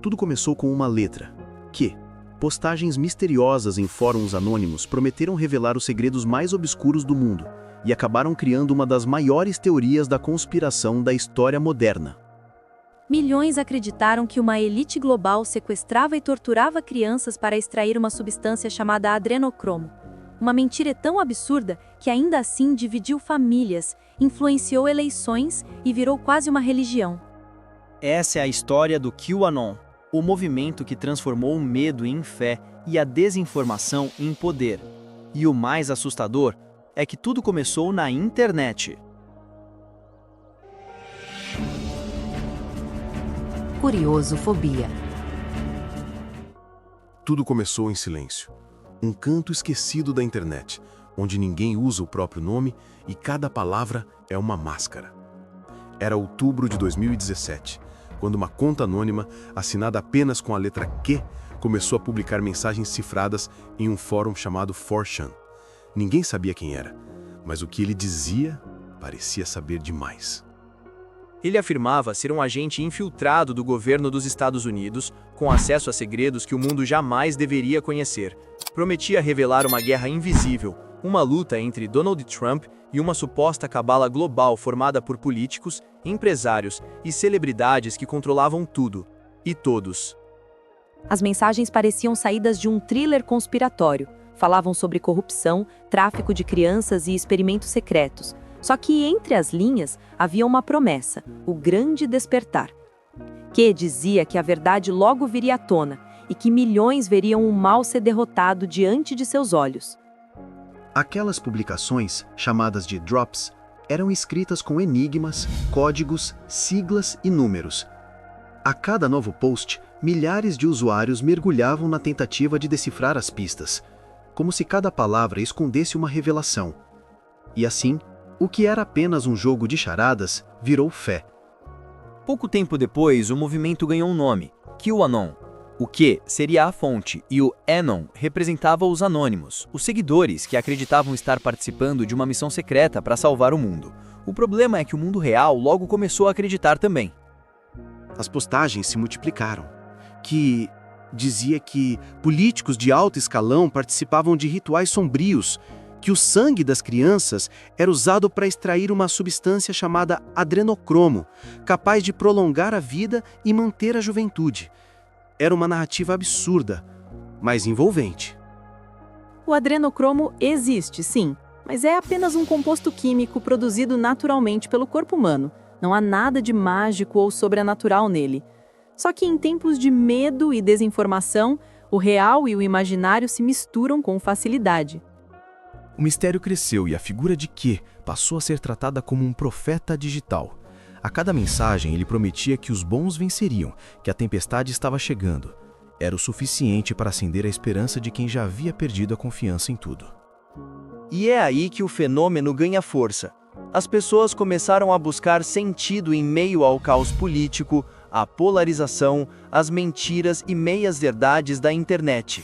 Tudo começou com uma letra, Q. Postagens misteriosas em fóruns anônimos prometeram revelar os segredos mais obscuros do mundo e acabaram criando uma das maiores teorias da conspiração da história moderna. Milhões acreditaram que uma elite global sequestrava e torturava crianças para extrair uma substância chamada adrenocromo. Uma mentira tão absurda que ainda assim dividiu famílias, influenciou eleições e virou quase uma religião. Essa é a história do QAnon, o movimento que transformou o medo em fé e a desinformação em poder. E o mais assustador é que tudo começou na internet. Curiosofobia. Tudo começou em silêncio. Um canto esquecido da internet, onde ninguém usa o próprio nome e cada palavra é uma máscara. Era outubro de 2017, quando uma conta anônima, assinada apenas com a letra Q, começou a publicar mensagens cifradas em um fórum chamado 4chan. Ninguém sabia quem era, mas o que ele dizia parecia saber demais. Ele afirmava ser um agente infiltrado do governo dos Estados Unidos, com acesso a segredos que o mundo jamais deveria conhecer. Prometia revelar uma guerra invisível, uma luta entre Donald Trump e uma suposta cabala global formada por políticos, empresários e celebridades que controlavam tudo e todos. As mensagens pareciam saídas de um thriller conspiratório. Falavam sobre corrupção, tráfico de crianças e experimentos secretos. Só que entre as linhas havia uma promessa, o grande despertar. Que dizia que a verdade logo viria à tona e que milhões veriam o mal ser derrotado diante de seus olhos. Aquelas publicações, chamadas de drops, eram escritas com enigmas, códigos, siglas e números. A cada novo post, milhares de usuários mergulhavam na tentativa de decifrar as pistas, como se cada palavra escondesse uma revelação. E assim, o que era apenas um jogo de charadas virou fé. Pouco tempo depois, o movimento ganhou um nome, QAnon. O Q seria a fonte e o Anon representava os anônimos, os seguidores que acreditavam estar participando de uma missão secreta para salvar o mundo. O problema é que o mundo real logo começou a acreditar também. As postagens se multiplicaram, que dizia que políticos de alto escalão participavam de rituais sombrios, que o sangue das crianças era usado para extrair uma substância chamada adrenocromo, capaz de prolongar a vida e manter a juventude. Era uma narrativa absurda, mas envolvente. O adrenocromo existe, sim, mas é apenas um composto químico produzido naturalmente pelo corpo humano. Não há nada de mágico ou sobrenatural nele. Só que em tempos de medo e desinformação, o real e o imaginário se misturam com facilidade. O mistério cresceu e a figura de Q passou a ser tratada como um profeta digital. A cada mensagem ele prometia que os bons venceriam, que a tempestade estava chegando. Era o suficiente para acender a esperança de quem já havia perdido a confiança em tudo. E é aí que o fenômeno ganha força. As pessoas começaram a buscar sentido em meio ao caos político, à polarização, às mentiras e meias-verdades da internet.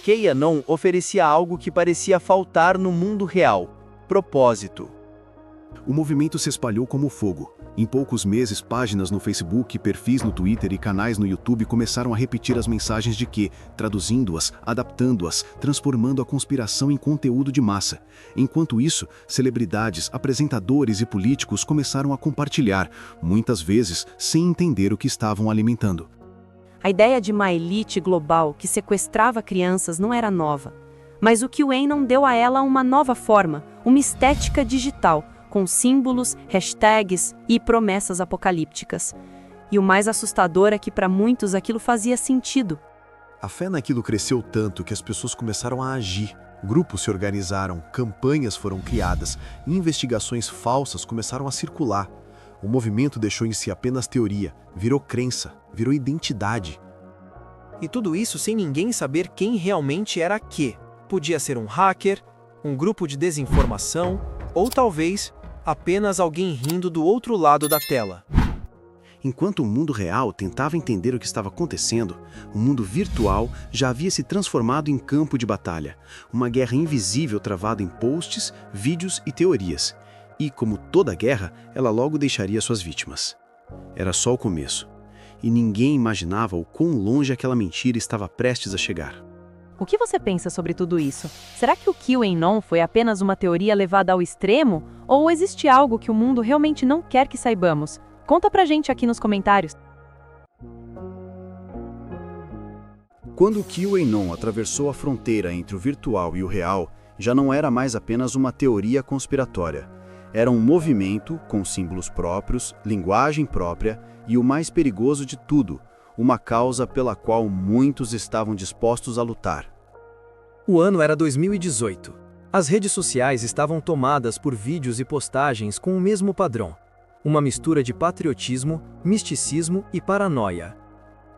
QAnon oferecia algo que parecia faltar no mundo real: propósito. O movimento se espalhou como fogo. Em poucos meses, páginas no Facebook, perfis no Twitter e canais no YouTube começaram a repetir as mensagens de Q, traduzindo-as, adaptando-as, transformando a conspiração em conteúdo de massa. Enquanto isso, celebridades, apresentadores e políticos começaram a compartilhar, muitas vezes sem entender o que estavam alimentando. A ideia de uma elite global que sequestrava crianças não era nova, mas o QAnon deu a ela uma nova forma, uma estética digital, com símbolos, hashtags e promessas apocalípticas. E o mais assustador é que para muitos aquilo fazia sentido. A fé naquilo cresceu tanto que as pessoas começaram a agir. Grupos se organizaram, campanhas foram criadas, investigações falsas começaram a circular. O movimento deixou em si apenas teoria, virou crença, virou identidade. E tudo isso sem ninguém saber quem realmente era Q. Podia ser um hacker, um grupo de desinformação, ou talvez apenas alguém rindo do outro lado da tela. Enquanto o mundo real tentava entender o que estava acontecendo, o mundo virtual já havia se transformado em campo de batalha, uma guerra invisível travada em posts, vídeos e teorias. E, como toda guerra, ela logo deixaria suas vítimas. Era só o começo. E ninguém imaginava o quão longe aquela mentira estava prestes a chegar. O que você pensa sobre tudo isso? Será que o QAnon foi apenas uma teoria levada ao extremo? Ou existe algo que o mundo realmente não quer que saibamos? Conta pra gente aqui nos comentários. Quando o QAnon atravessou a fronteira entre o virtual e o real, já não era mais apenas uma teoria conspiratória. Era um movimento com símbolos próprios, linguagem própria e, o mais perigoso de tudo, uma causa pela qual muitos estavam dispostos a lutar. O ano era 2018. As redes sociais estavam tomadas por vídeos e postagens com o mesmo padrão. Uma mistura de patriotismo, misticismo e paranoia.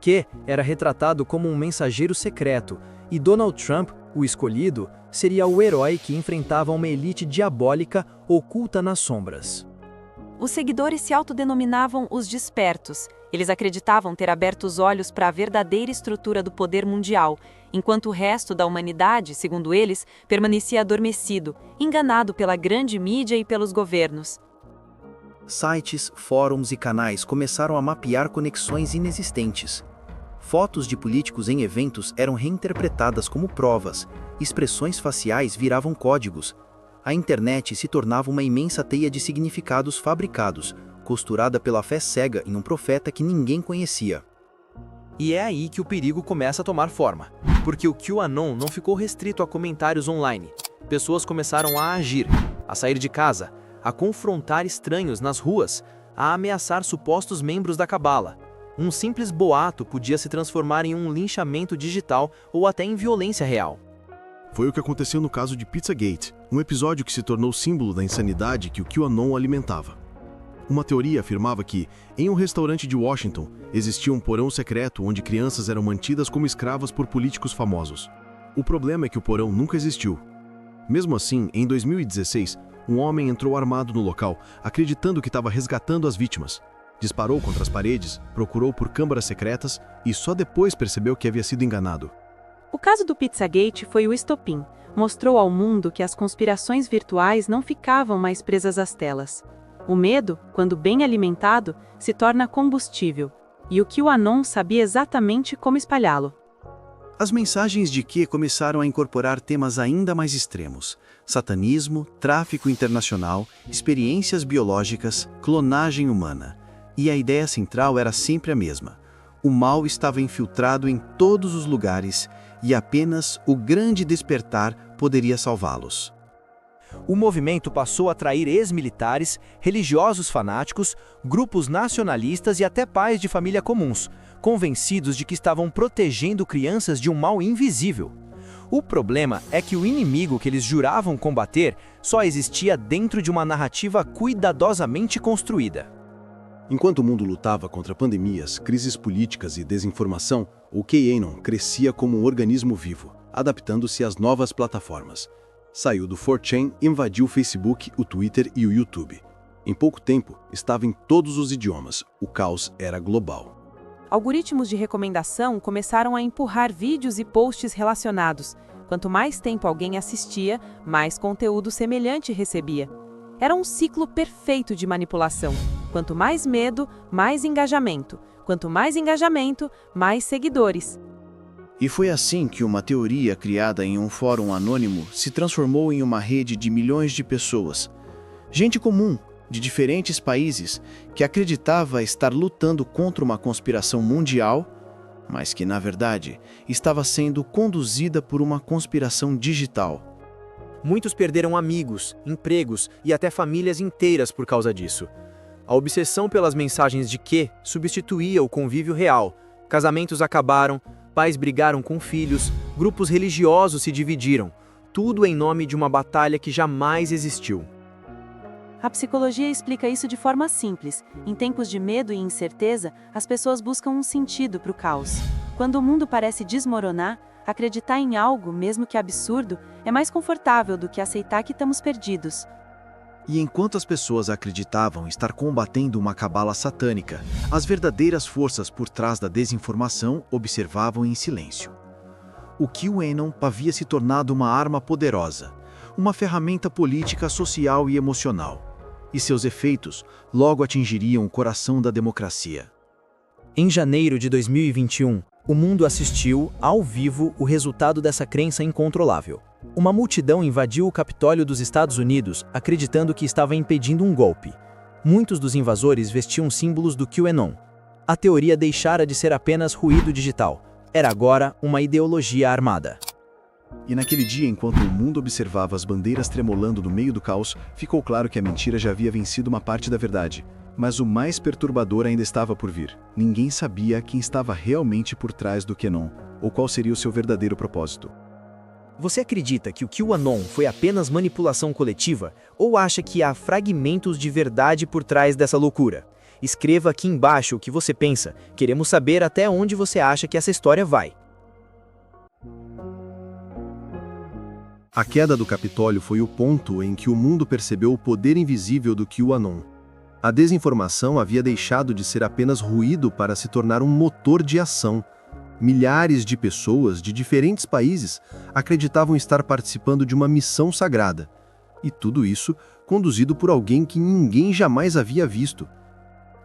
Que era retratado como um mensageiro secreto, e Donald Trump, o escolhido, seria o herói que enfrentava uma elite diabólica oculta nas sombras. Os seguidores se autodenominavam os despertos. Eles acreditavam ter aberto os olhos para a verdadeira estrutura do poder mundial, enquanto o resto da humanidade, segundo eles, permanecia adormecido, enganado pela grande mídia e pelos governos. Sites, fóruns e canais começaram a mapear conexões inexistentes. Fotos de políticos em eventos eram reinterpretadas como provas, expressões faciais viravam códigos. A internet se tornava uma imensa teia de significados fabricados, costurada pela fé cega em um profeta que ninguém conhecia. E é aí que o perigo começa a tomar forma, porque o QAnon não ficou restrito a comentários online. Pessoas começaram a agir, a sair de casa, a confrontar estranhos nas ruas, a ameaçar supostos membros da cabala. Um simples boato podia se transformar em um linchamento digital ou até em violência real. Foi o que aconteceu no caso de Pizzagate, um episódio que se tornou símbolo da insanidade que o QAnon alimentava. Uma teoria afirmava que, em um restaurante de Washington, existia um porão secreto onde crianças eram mantidas como escravas por políticos famosos. O problema é que o porão nunca existiu. Mesmo assim, em 2016, um homem entrou armado no local, acreditando que estava resgatando as vítimas. Disparou contra as paredes, procurou por câmaras secretas e só depois percebeu que havia sido enganado. O caso do Pizzagate foi o estopim. Mostrou ao mundo que as conspirações virtuais não ficavam mais presas às telas. O medo, quando bem alimentado, se torna combustível, e o QAnon sabia exatamente como espalhá-lo. As mensagens de Q começaram a incorporar temas ainda mais extremos: satanismo, tráfico internacional, experiências biológicas, clonagem humana. E a ideia central era sempre a mesma. O mal estava infiltrado em todos os lugares e apenas o grande despertar poderia salvá-los. O movimento passou a atrair ex-militares, religiosos fanáticos, grupos nacionalistas e até pais de família comuns, convencidos de que estavam protegendo crianças de um mal invisível. O problema é que o inimigo que eles juravam combater só existia dentro de uma narrativa cuidadosamente construída. Enquanto o mundo lutava contra pandemias, crises políticas e desinformação, o QAnon crescia como um organismo vivo, adaptando-se às novas plataformas. Saiu do 4chan e invadiu o Facebook, o Twitter e o YouTube. Em pouco tempo, estava em todos os idiomas. O caos era global. Algoritmos de recomendação começaram a empurrar vídeos e posts relacionados. Quanto mais tempo alguém assistia, mais conteúdo semelhante recebia. Era um ciclo perfeito de manipulação. Quanto mais medo, mais engajamento. Quanto mais engajamento, mais seguidores. E foi assim que uma teoria criada em um fórum anônimo se transformou em uma rede de milhões de pessoas. Gente comum, de diferentes países, que acreditava estar lutando contra uma conspiração mundial, mas que, na verdade, estava sendo conduzida por uma conspiração digital. Muitos perderam amigos, empregos e até famílias inteiras por causa disso. A obsessão pelas mensagens de Q substituía o convívio real. Casamentos acabaram, pais brigaram com filhos, grupos religiosos se dividiram. Tudo em nome de uma batalha que jamais existiu. A psicologia explica isso de forma simples. Em tempos de medo e incerteza, as pessoas buscam um sentido para o caos. Quando o mundo parece desmoronar, acreditar em algo, mesmo que absurdo, é mais confortável do que aceitar que estamos perdidos. E enquanto as pessoas acreditavam estar combatendo uma cabala satânica, as verdadeiras forças por trás da desinformação observavam em silêncio. O QAnon havia se tornado uma arma poderosa, uma ferramenta política, social e emocional. e seus efeitos logo atingiriam o coração da democracia. Em janeiro de 2021, o mundo assistiu, ao vivo, o resultado dessa crença incontrolável. Uma multidão invadiu o Capitólio dos Estados Unidos, acreditando que estava impedindo um golpe. Muitos dos invasores vestiam símbolos do QAnon. A teoria deixara de ser apenas ruído digital. Era agora uma ideologia armada. E naquele dia, enquanto o mundo observava as bandeiras tremolando no meio do caos, ficou claro que a mentira já havia vencido uma parte da verdade. Mas o mais perturbador ainda estava por vir. Ninguém sabia quem estava realmente por trás do QAnon, ou qual seria o seu verdadeiro propósito. Você acredita que o QAnon foi apenas manipulação coletiva, ou acha que há fragmentos de verdade por trás dessa loucura? Escreva aqui embaixo o que você pensa. Queremos saber até onde você acha que essa história vai. A queda do Capitólio foi o ponto em que o mundo percebeu o poder invisível do QAnon. A desinformação havia deixado de ser apenas ruído para se tornar um motor de ação. Milhares de pessoas de diferentes países acreditavam estar participando de uma missão sagrada. E tudo isso conduzido por alguém que ninguém jamais havia visto.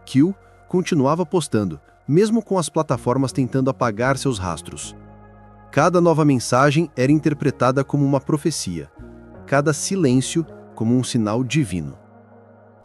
Q continuava postando, mesmo com as plataformas tentando apagar seus rastros. Cada nova mensagem era interpretada como uma profecia, cada silêncio como um sinal divino.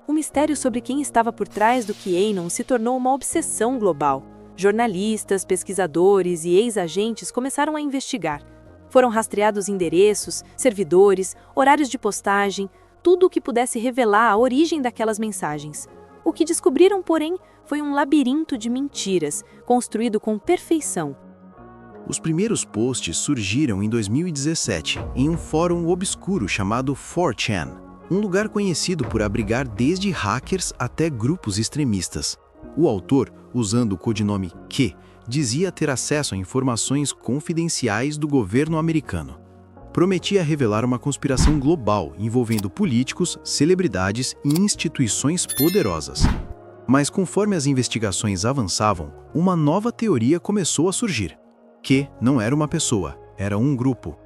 O mistério sobre quem estava por trás do QAnon se tornou uma obsessão global. Jornalistas, pesquisadores e ex-agentes começaram a investigar. Foram rastreados endereços, servidores, horários de postagem, tudo o que pudesse revelar a origem daquelas mensagens. O que descobriram, porém, foi um labirinto de mentiras, construído com perfeição. Os primeiros posts surgiram em 2017, em um fórum obscuro chamado 4chan, um lugar conhecido por abrigar desde hackers até grupos extremistas. O autor, usando o codinome Q, dizia ter acesso a informações confidenciais do governo americano. Prometia revelar uma conspiração global envolvendo políticos, celebridades e instituições poderosas. Mas conforme as investigações avançavam, uma nova teoria começou a surgir. Q não era uma pessoa, era um grupo.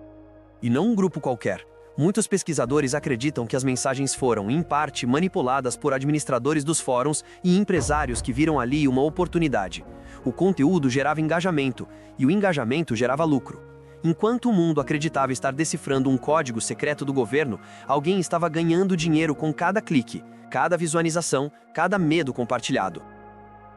E não um grupo qualquer. Muitos pesquisadores acreditam que as mensagens foram, em parte, manipuladas por administradores dos fóruns e empresários que viram ali uma oportunidade. O conteúdo gerava engajamento, e o engajamento gerava lucro. Enquanto o mundo acreditava estar decifrando um código secreto do governo, alguém estava ganhando dinheiro com cada clique, cada visualização, cada medo compartilhado.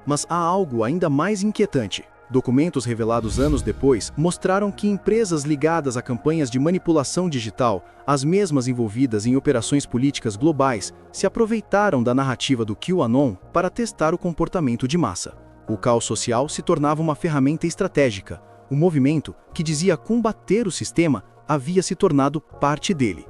Mas há algo ainda mais inquietante. Documentos revelados anos depois mostraram que empresas ligadas a campanhas de manipulação digital, as mesmas envolvidas em operações políticas globais, se aproveitaram da narrativa do QAnon para testar o comportamento de massa. O caos social se tornava uma ferramenta estratégica. O movimento, que dizia combater o sistema, havia se tornado parte dele.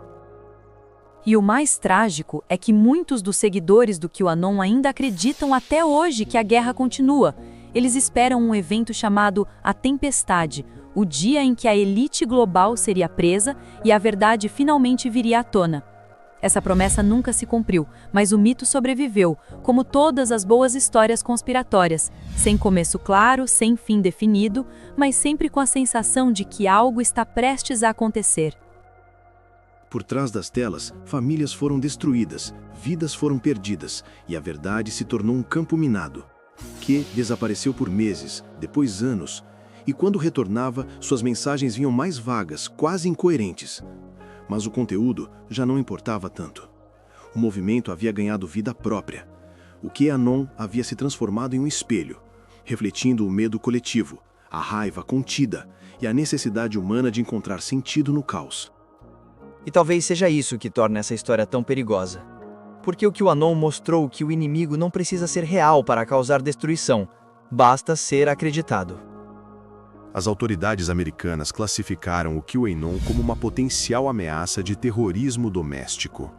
E o mais trágico é que muitos dos seguidores do QAnon ainda acreditam até hoje que a guerra continua. Eles esperam um evento chamado A Tempestade, o dia em que a elite global seria presa e a verdade finalmente viria à tona. Essa promessa nunca se cumpriu, mas o mito sobreviveu, como todas as boas histórias conspiratórias, sem começo claro, sem fim definido, mas sempre com a sensação de que algo está prestes a acontecer. Por trás das telas, famílias foram destruídas, vidas foram perdidas e a verdade se tornou um campo minado. Que desapareceu por meses, depois anos, e quando retornava, suas mensagens vinham mais vagas, quase incoerentes. Mas o conteúdo já não importava tanto. O movimento havia ganhado vida própria. O QAnon havia se transformado em um espelho, refletindo o medo coletivo, a raiva contida e a necessidade humana de encontrar sentido no caos. E talvez seja isso que torna essa história tão perigosa. Porque o QAnon mostrou que o inimigo não precisa ser real para causar destruição, basta ser acreditado. As autoridades americanas classificaram o QAnon como uma potencial ameaça de terrorismo doméstico.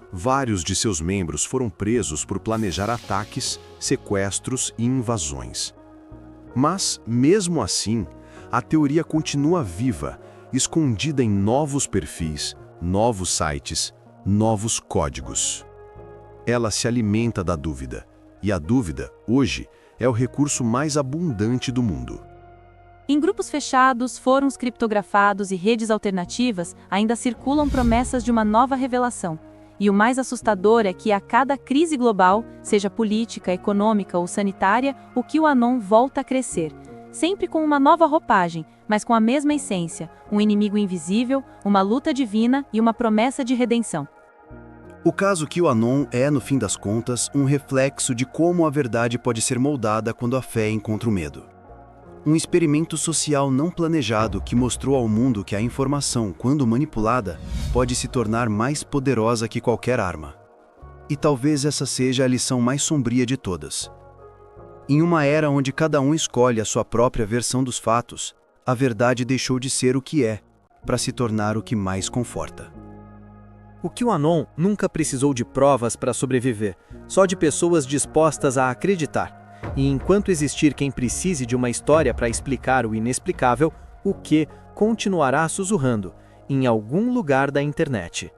Vários de seus membros foram presos por planejar ataques, sequestros e invasões. Mas, mesmo assim, a teoria continua viva, escondida em novos perfis, novos sites, novos códigos. Ela se alimenta da dúvida, e a dúvida, hoje, é o recurso mais abundante do mundo. Em grupos fechados, fóruns criptografados e redes alternativas, ainda circulam promessas de uma nova revelação. E o mais assustador é que a cada crise global, seja política, econômica ou sanitária, o QAnon volta a crescer. Sempre com uma nova roupagem, mas com a mesma essência, um inimigo invisível, uma luta divina e uma promessa de redenção. O caso QAnon é, no fim das contas, um reflexo de como a verdade pode ser moldada quando a fé encontra o medo. Um experimento social não planejado que mostrou ao mundo que a informação, quando manipulada, pode se tornar mais poderosa que qualquer arma. E talvez essa seja a lição mais sombria de todas. Em uma era onde cada um escolhe a sua própria versão dos fatos, a verdade deixou de ser o que é, para se tornar o que mais conforta. O QAnon nunca precisou de provas para sobreviver, só de pessoas dispostas a acreditar. E enquanto existir quem precise de uma história para explicar o inexplicável, o que continuará sussurrando em algum lugar da internet.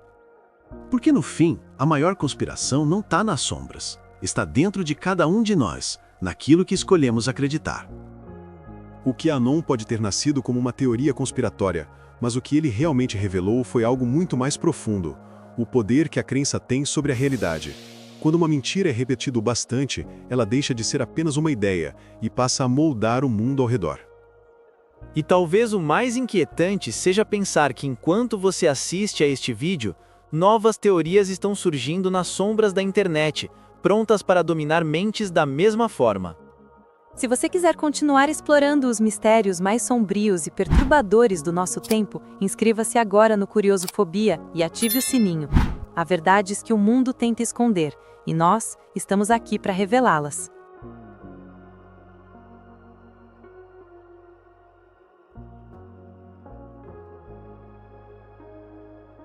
Porque no fim, a maior conspiração não está nas sombras. Está dentro de cada um de nós, naquilo que escolhemos acreditar. O QAnon pode ter nascido como uma teoria conspiratória, mas o que ele realmente revelou foi algo muito mais profundo: o poder que a crença tem sobre a realidade. Quando uma mentira é repetida bastante, ela deixa de ser apenas uma ideia e passa a moldar o mundo ao redor. E talvez o mais inquietante seja pensar que enquanto você assiste a este vídeo, novas teorias estão surgindo nas sombras da internet, prontas para dominar mentes da mesma forma. Se você quiser continuar explorando os mistérios mais sombrios e perturbadores do nosso tempo, inscreva-se agora no Curiosofobia e ative o sininho. Há verdades que o mundo tenta esconder, e nós estamos aqui para revelá-las.